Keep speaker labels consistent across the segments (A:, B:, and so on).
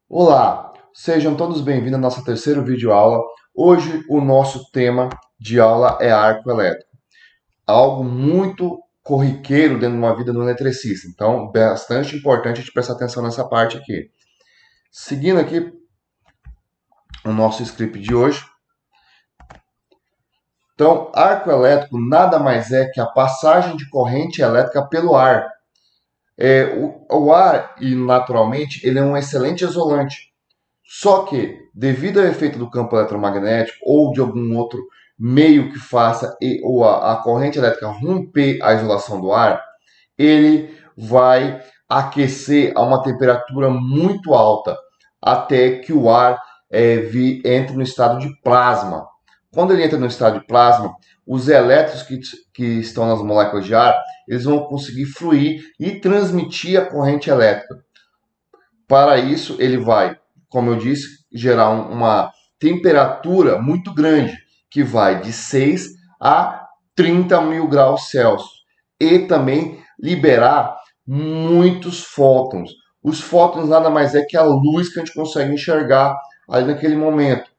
A: Olá, sejam todos bem-vindos à nossa terceira videoaula. Hoje o nosso tema de aula é arco elétrico, algo muito corriqueiro dentro de uma vida do eletricista. Então, bastante importante a gente prestar atenção nessa parte aqui. Seguindo aqui o nosso script de hoje. Então, arco elétrico nada mais é que a passagem de corrente elétrica pelo ar. O ar, e naturalmente, ele é um excelente isolante. Só que, devido ao efeito do campo eletromagnético ou de algum outro meio que faça a corrente elétrica romper a isolação do ar, ele vai aquecer a uma temperatura muito alta, até que o ar entre no estado de plasma. Quando ele entra no estado de plasma, os elétrons que estão nas moléculas de ar, eles vão conseguir fluir e transmitir a corrente elétrica. Para isso, ele vai, como eu disse, gerar uma temperatura muito grande, que vai de 6 a 30 mil graus Celsius. E também liberar muitos fótons. Os fótons nada mais é que a luz que a gente consegue enxergar ali naquele momento.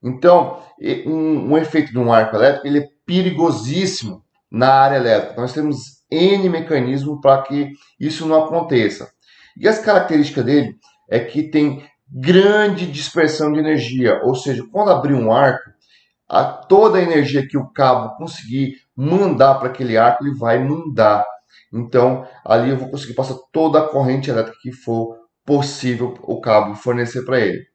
A: Então, um efeito de um arco elétrico ele é perigosíssimo na área elétrica. Nós temos N mecanismos para que isso não aconteça. E as características dele é que tem grande dispersão de energia, ou seja, quando abrir um arco, toda a energia que o cabo conseguir mandar para aquele arco, ele vai mandar. Então, ali eu vou conseguir passar toda a corrente elétrica que for possível o cabo fornecer para ele.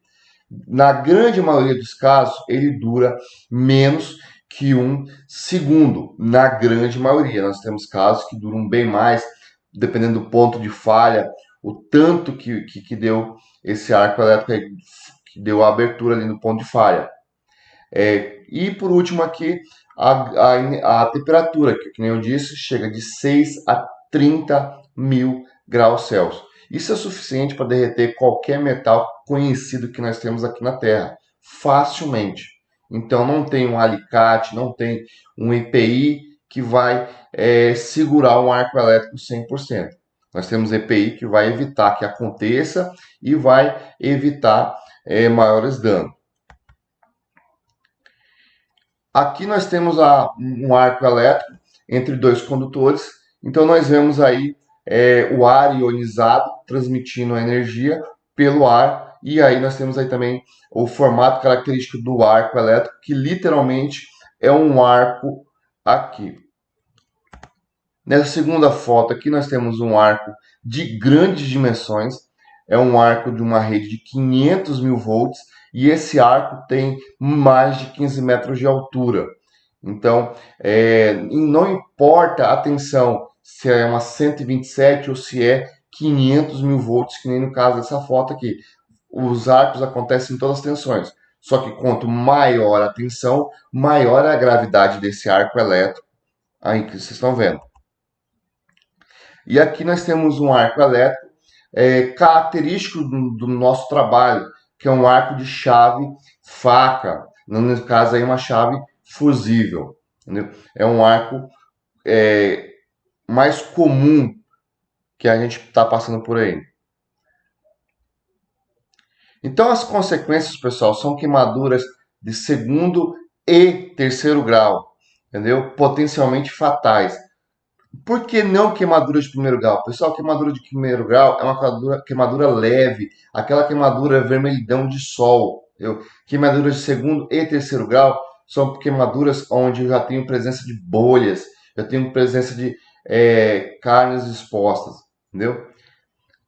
A: Na grande maioria dos casos, ele dura menos que um segundo. Na grande maioria, nós temos casos que duram bem mais, dependendo do ponto de falha, o tanto que deu esse arco elétrico, que deu a abertura ali no ponto de falha. E por último aqui, a temperatura, que nem eu disse, chega de 6 a 30 mil graus Celsius. Isso é suficiente para derreter qualquer metal conhecido que nós temos aqui na Terra, facilmente. Então não tem um alicate, não tem um EPI que vai segurar um arco elétrico 100%. Nós temos EPI que vai evitar que aconteça e vai evitar maiores danos. Aqui nós temos um arco elétrico entre dois condutores. Então nós vemos aí o ar ionizado transmitindo a energia pelo ar. E aí nós temos aí também o formato característico do arco elétrico, que literalmente é um arco aqui. Nessa segunda foto aqui nós temos um arco de grandes dimensões. É um arco de uma rede de 500 mil volts. E esse arco tem mais de 15 metros de altura. Então, não importa a tensão, se é uma 127 ou se é 500 mil volts, que nem no caso dessa foto aqui. Os arcos acontecem em todas as tensões. Só que quanto maior a tensão, maior é a gravidade desse arco elétrico aí que vocês estão vendo. E aqui nós temos um arco elétrico característico do nosso trabalho, que é um arco de chave faca, no caso aí uma chave fusível. Entendeu? É um arco mais comum que a gente está passando por aí. Então as consequências, pessoal, são queimaduras de segundo e terceiro grau, entendeu? Potencialmente fatais. Por que não queimadura de primeiro grau? Pessoal, queimadura de primeiro grau é uma queimadura leve, aquela queimadura vermelhidão de sol. Entendeu? Queimaduras de segundo e terceiro grau são queimaduras onde eu já tenho presença de bolhas, eu tenho presença de carnes expostas. Entendeu?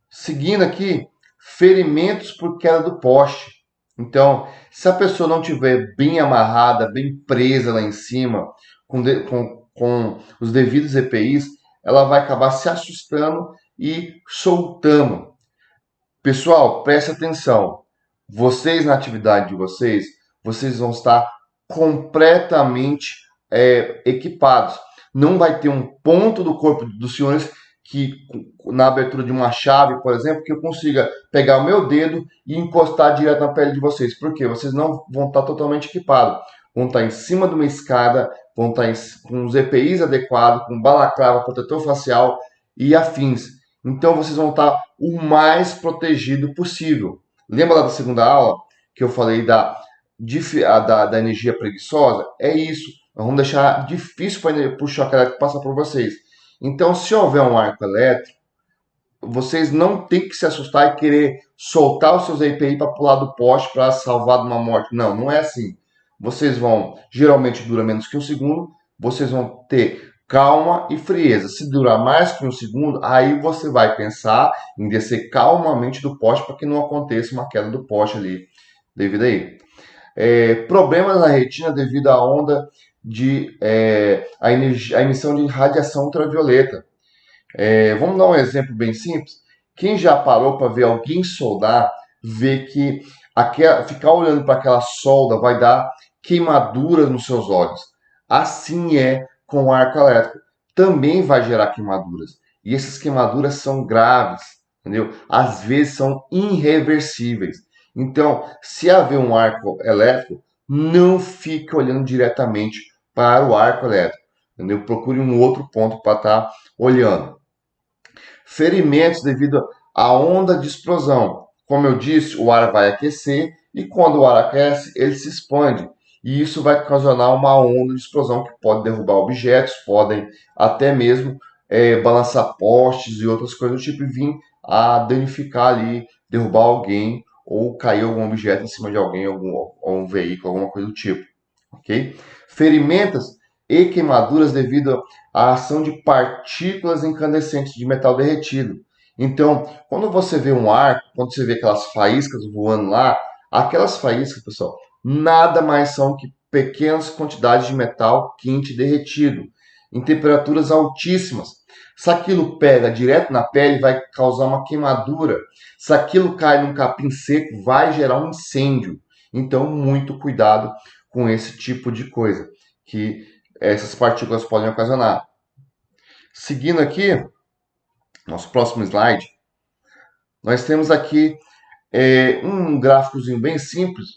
A: Seguindo aqui, ferimentos por queda do poste. Então, se a pessoa não tiver bem amarrada, bem presa lá em cima, com os devidos EPIs, ela vai acabar se assustando e soltando. Pessoal, preste atenção. Vocês, na atividade de vocês, vocês vão estar completamente equipados. Não vai ter um ponto do corpo dos senhores que, na abertura de uma chave, por exemplo, que eu consiga pegar o meu dedo e encostar direto na pele de vocês. Por quê? Vocês não vão estar totalmente equipados. Vão estar em cima de uma escada, vão estar com os EPIs adequados, com balaclava, protetor facial e afins. Então vocês vão estar o mais protegido possível. Lembra lá da segunda aula que eu falei da energia preguiçosa? É isso. Nós vamos deixar difícil para o choque elétrico passar por vocês. Então, se houver um arco elétrico, vocês não têm que se assustar e querer soltar os seus EPI para pular do poste para salvar de uma morte. Não, não é assim. Vocês vão, geralmente dura menos que um segundo, vocês vão ter calma e frieza. Se durar mais que um segundo, aí você vai pensar em descer calmamente do poste para que não aconteça uma queda do poste ali devido aí. Problemas na retina devido à onda de a emissão de radiação ultravioleta. Vamos dar um exemplo bem simples. Quem já parou para ver alguém soldar, vê que ficar olhando para aquela solda vai dar queimaduras nos seus olhos. Assim é com o arco elétrico. Também vai gerar queimaduras. E essas queimaduras são graves, entendeu? Às vezes são irreversíveis. Então, se haver um arco elétrico, não fique olhando diretamente para o arco elétrico, entendeu? Procure um outro ponto para estar olhando. Ferimentos devido à onda de explosão. Como eu disse, o ar vai aquecer e quando o ar aquece, ele se expande. E isso vai ocasionar uma onda de explosão que pode derrubar objetos, podem até mesmo balançar postes e outras coisas do tipo e vir a danificar ali, derrubar alguém ou cair algum objeto em cima de alguém, ou um veículo, alguma coisa do tipo. Ok? Ferimentos e queimaduras devido à ação de partículas incandescentes de metal derretido. Então, quando você vê um arco, quando você vê aquelas faíscas voando lá, aquelas faíscas, pessoal, nada mais são que pequenas quantidades de metal quente derretido, em temperaturas altíssimas. Se aquilo pega direto na pele, vai causar uma queimadura. Se aquilo cai num capim seco, vai gerar um incêndio. Então, muito cuidado com esse tipo de coisa que essas partículas podem ocasionar. Seguindo aqui, nosso próximo slide, nós temos aqui um gráficozinho bem simples.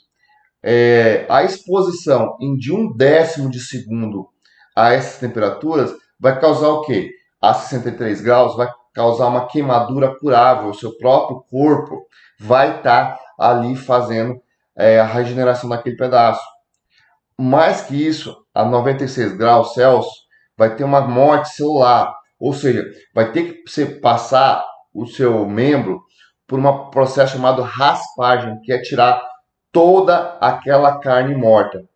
A: A exposição em de 1/10 de segundo a essas temperaturas vai causar o quê? A 63 graus vai causar uma queimadura curável. O seu próprio corpo vai estar ali fazendo a regeneração daquele pedaço. Mais que isso, a 96 graus Celsius, vai ter uma morte celular. Ou seja, vai ter que você passar o seu membro por um processo chamado raspagem, que é tirar toda aquela carne morta.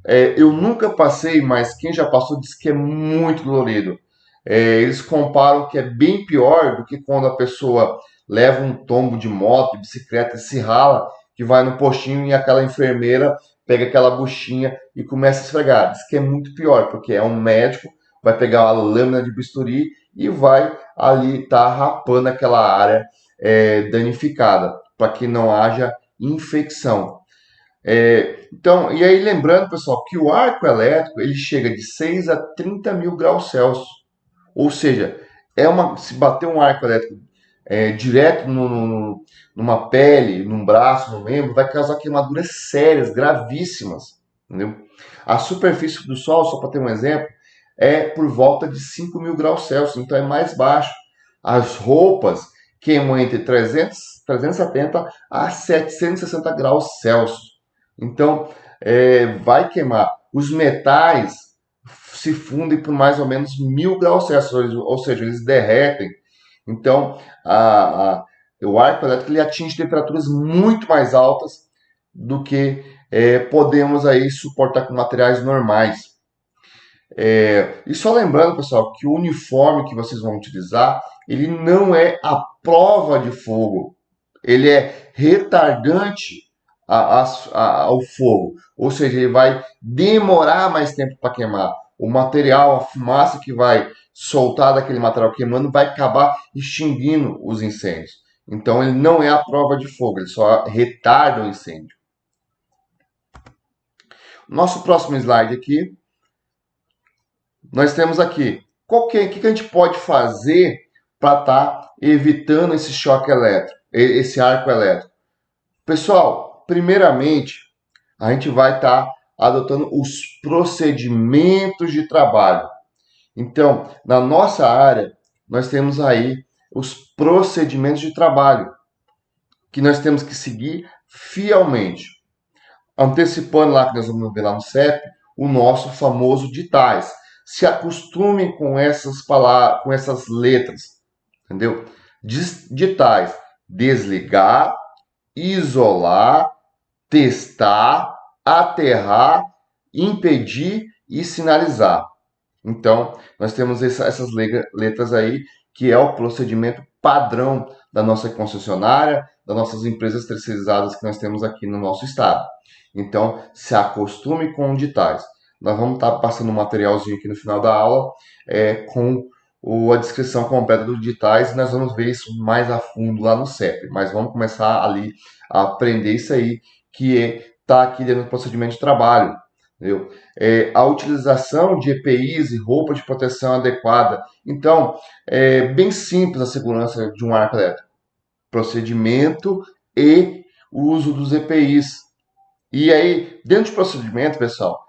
A: Eu nunca passei, mas quem já passou diz que é muito dolorido. Eles comparam que é bem pior do que quando a pessoa leva um tombo de moto, de bicicleta e se rala, que vai no postinho e aquela enfermeira pega aquela buchinha e começa a esfregar. Diz que é muito pior, porque é um médico, vai pegar uma lâmina de bisturi e vai ali estar rapando aquela área danificada, para que não haja infecção. Então, e aí lembrando, pessoal, que o arco elétrico ele chega de 6 a 30 mil graus Celsius. Ou seja, se bater um arco elétrico direto numa pele, num braço, no membro, vai causar queimaduras sérias, gravíssimas. Entendeu? A superfície do Sol, só para ter um exemplo, é por volta de 5 mil graus Celsius, então é mais baixo. As roupas queimam entre 370 a 760 graus Celsius. Então, vai queimar. Os metais se fundem por mais ou menos 1000 graus Celsius, ou seja, eles derretem. Então, o arco elétrico ele atinge temperaturas muito mais altas do que podemos aí suportar com materiais normais. E só lembrando, pessoal, que o uniforme que vocês vão utilizar, ele não é a prova de fogo. Ele é retardante ao fogo. Ou seja, ele vai demorar mais tempo para queimar. O material, a fumaça que vai soltar daquele material queimando vai acabar extinguindo os incêndios. Então ele não é a prova de fogo, ele só retarda o incêndio. Nosso próximo slide aqui, nós temos aqui, o que a gente pode fazer para estar evitando esse choque elétrico, esse arco elétrico? Pessoal, primeiramente, a gente vai estar adotando os procedimentos de trabalho. Então, na nossa área, nós temos aí os procedimentos de trabalho. que nós temos que seguir fielmente. Antecipando lá, que nós vamos ver lá no CEP, o nosso famoso ditais. Se acostumem com essas palavras, com essas letras, entendeu? Ditais: desligar, isolar, testar, aterrar, impedir e sinalizar. Então, nós temos essas letras aí, que é o procedimento padrão da nossa concessionária, das nossas empresas terceirizadas que nós temos aqui no nosso estado. Então, se acostume com ditais. Nós vamos estar passando um materialzinho aqui no final da aula com a descrição completa dos ditais, e nós vamos ver isso mais a fundo lá no CEP. Mas vamos começar ali a aprender isso aí, que está aqui dentro do procedimento de trabalho. Entendeu? A utilização de EPIs e roupa de proteção adequada. Então, é bem simples a segurança de um arco elétrico. Procedimento e uso dos EPIs. E aí, dentro do procedimento, pessoal,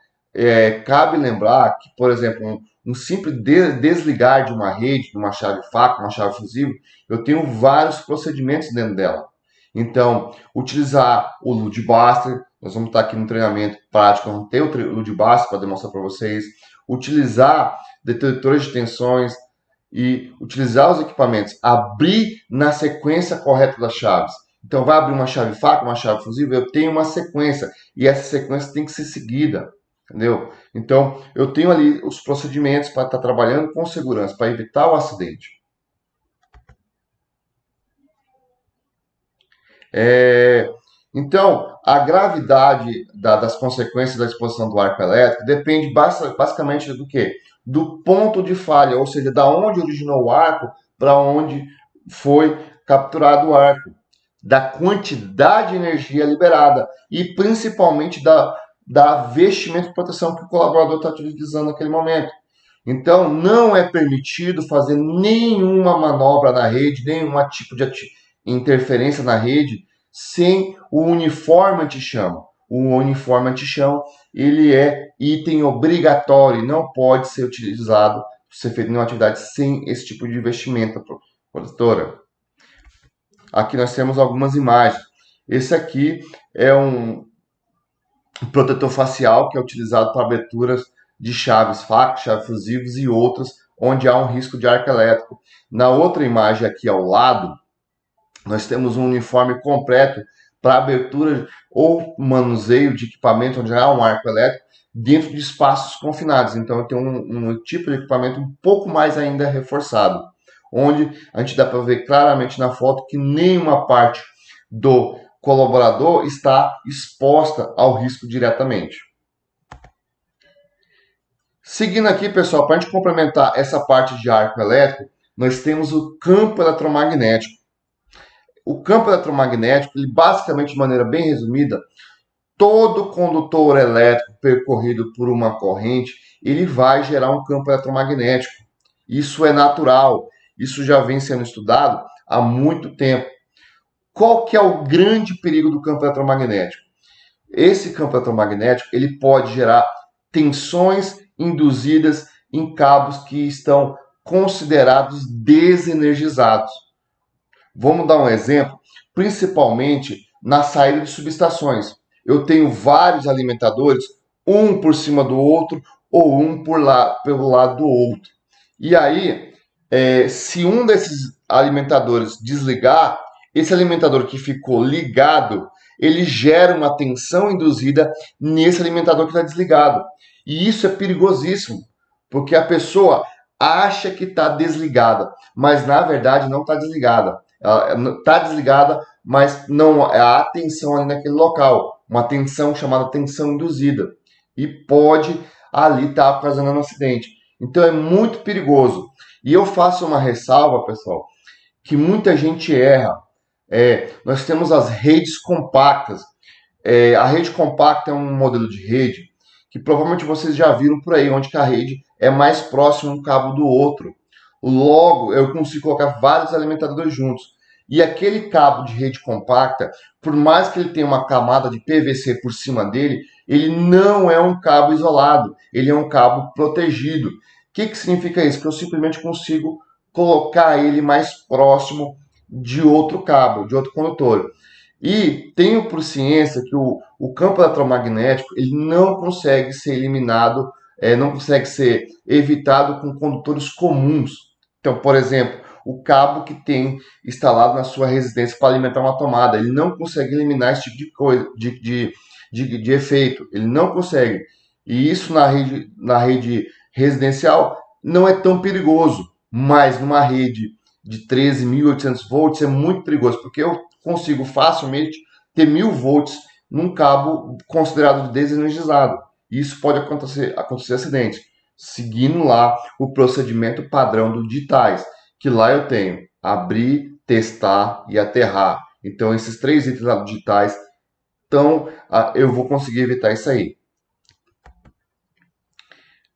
A: cabe lembrar que, por exemplo, um simples desligar de uma rede, de uma chave faca, uma chave fusível, eu tenho vários procedimentos dentro dela. Então, utilizar o load buster, nós vamos estar aqui no treinamento prático, vamos ter o load buster para demonstrar para vocês. Utilizar detetores de tensões e utilizar os equipamentos. Abrir na sequência correta das chaves. Então, vai abrir uma chave faca, uma chave fusível, eu tenho uma sequência. E essa sequência tem que ser seguida. Entendeu? Então, eu tenho ali os procedimentos para estar trabalhando com segurança, para evitar o acidente. Então, a gravidade das consequências da exposição do arco elétrico depende basicamente do quê? Do ponto de falha, ou seja, da onde originou o arco para onde foi capturado o arco, da quantidade de energia liberada e principalmente da vestimenta de proteção que o colaborador está utilizando naquele momento. Então, não é permitido fazer nenhuma manobra na rede, nenhum tipo de interferência na rede, sem o uniforme anti-chama. O uniforme anti-chama, ele é item obrigatório, não pode ser utilizado, ser feito nenhuma atividade sem esse tipo de vestimenta, produtora. Aqui nós temos algumas imagens. Esse aqui é um protetor facial que é utilizado para aberturas de chaves faca, chaves fusíveis e outras, onde há um risco de arco elétrico. Na outra imagem aqui ao lado, nós temos um uniforme completo para abertura ou manuseio de equipamento onde há um arco elétrico dentro de espaços confinados. Então, eu tenho um tipo de equipamento um pouco mais ainda reforçado, onde a gente dá para ver claramente na foto que nenhuma parte do colaborador está exposta ao risco diretamente. Seguindo aqui, pessoal, para a gente complementar essa parte de arco elétrico, nós temos o campo eletromagnético. O campo eletromagnético, ele basicamente, de maneira bem resumida, todo condutor elétrico percorrido por uma corrente, ele vai gerar um campo eletromagnético. Isso é natural, isso já vem sendo estudado há muito tempo. Qual que é o grande perigo do campo eletromagnético? Esse campo eletromagnético, ele pode gerar tensões induzidas em cabos que estão considerados desenergizados. Vamos dar um exemplo, principalmente na saída de subestações. Eu tenho vários alimentadores, um por cima do outro ou um pelo lado do outro. E aí, se um desses alimentadores desligar, esse alimentador que ficou ligado, ele gera uma tensão induzida nesse alimentador que está desligado. E isso é perigosíssimo, porque a pessoa acha que está desligada, mas na verdade não está desligada. Ela está desligada, mas não há tensão ali naquele local. Uma tensão chamada tensão induzida. E pode ali estar ocasionando um acidente. Então é muito perigoso. E eu faço uma ressalva, pessoal, que muita gente erra. Nós temos as redes compactas. A rede compacta é um modelo de rede que provavelmente vocês já viram por aí, onde que a rede é mais próxima um cabo do outro. Logo, eu consigo colocar vários alimentadores juntos. E aquele cabo de rede compacta, por mais que ele tenha uma camada de PVC por cima dele, ele não é um cabo isolado, ele é um cabo protegido. O que significa isso? Que eu simplesmente consigo colocar ele mais próximo de outro cabo, de outro condutor. E tenho por ciência que o campo eletromagnético ele não consegue ser eliminado, não consegue ser evitado com condutores comuns. Então, por exemplo, o cabo que tem instalado na sua residência para alimentar uma tomada, ele não consegue eliminar esse tipo de coisa, de efeito. Ele não consegue. E isso na rede residencial não é tão perigoso, mas numa rede de 13.800 volts é muito perigoso, porque eu consigo facilmente ter 1.000 volts num cabo considerado desenergizado. Isso pode acontecer acidente, seguindo lá o procedimento padrão do digitais, que lá eu tenho abrir, testar e aterrar. Então, esses três itens lá digitais, então eu vou conseguir evitar isso aí.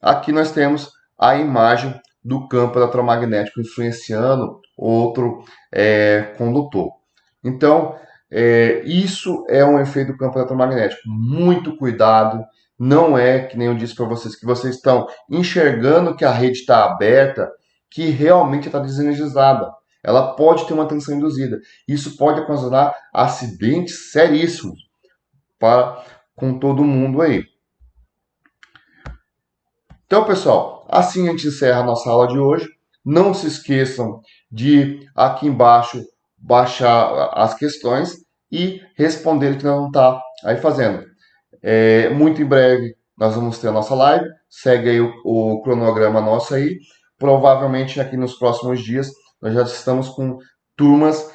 A: Aqui nós temos a imagem do campo eletromagnético influenciando outro condutor. Então, isso é um efeito do campo eletromagnético. Muito cuidado, não é que nem eu disse para vocês, que vocês estão enxergando que a rede está aberta, que realmente está desenergizada. Ela pode ter uma tensão induzida. Isso pode ocasionar acidentes seríssimos com todo mundo aí. Então, pessoal, assim a gente encerra a nossa aula de hoje. Não se esqueçam de aqui embaixo baixar as questões e responder o que não está aí fazendo. Muito em breve nós vamos ter a nossa live. Segue aí o cronograma nosso aí. Provavelmente aqui nos próximos dias nós já estamos com turmas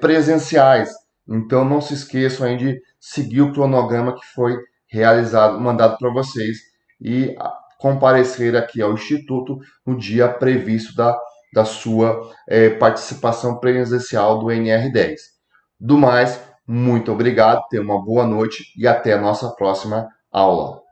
A: presenciais. Então não se esqueçam aí de seguir o cronograma que foi realizado, mandado para vocês e comparecer aqui ao Instituto no dia previsto da sua participação presencial do NR10. Do mais, muito obrigado, tenha uma boa noite e até a nossa próxima aula.